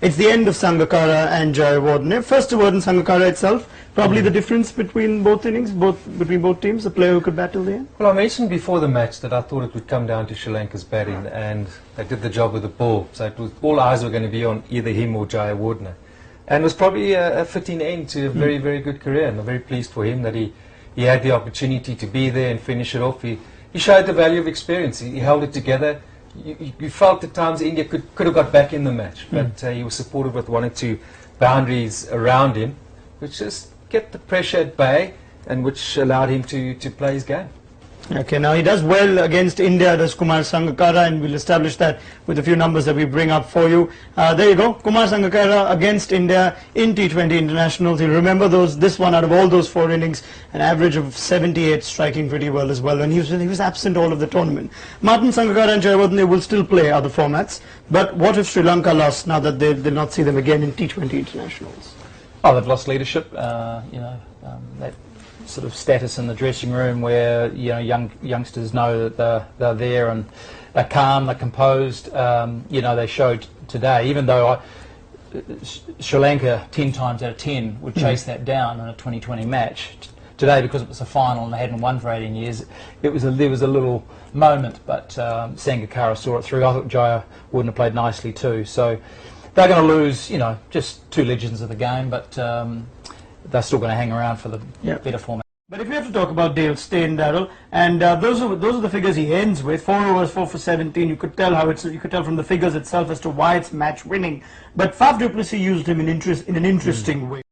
It's the end of Sangakkara and Jayawardene. First a word on Sangakkara itself. Probably the difference between both innings, between both teams, the player who could battle the end. Well, I mentioned before the match that I thought it would come down to Sri Lanka's batting, and they did the job with the ball. So it was, all eyes were going to be on either him or Jayawardene. And it was probably a fitting end to a very, very good career, and I'm very pleased for him that he had the opportunity to be there and finish it off. He showed the value of experience. He held it together. You felt at times India could have got back in the match, but he was supported with one or two boundaries around him, which just kept the pressure at bay and which allowed him to play his game. Okay, now he does well against India, does Kumar Sangakkara, and we'll establish that with a few numbers that we bring up for you. There you go, Kumar Sangakkara against India in T20 internationals. You'll remember this one out of all those 4 innings, an average of 78, striking pretty well as well, and he was absent all of the tournament. Martin Sangakkara and Jayawardene will still play other formats, but what if Sri Lanka lost now that they'll not see them again in T20 internationals? Oh, they've lost leadership, that sort of status in the dressing room where youngsters know that they're there and they're calm, they're composed. They showed today, even though Sri Lanka 10 times out of 10 would chase that down in a 2020 match. Today, because it was a final and they hadn't won for 18 years, there was a little moment, but Sangakkara saw it through. I thought Jaya wouldn't have played nicely too. So they're going to lose, just 2 legends of the game, but they're still going to hang around for the better format. But if we have to talk about Dale Steyn, Darryl, and those are the figures he ends with. 4 overs, 4 for 17. You could tell from the figures itself as to why it's match winning. But Faf du Plessis used him in an interesting way.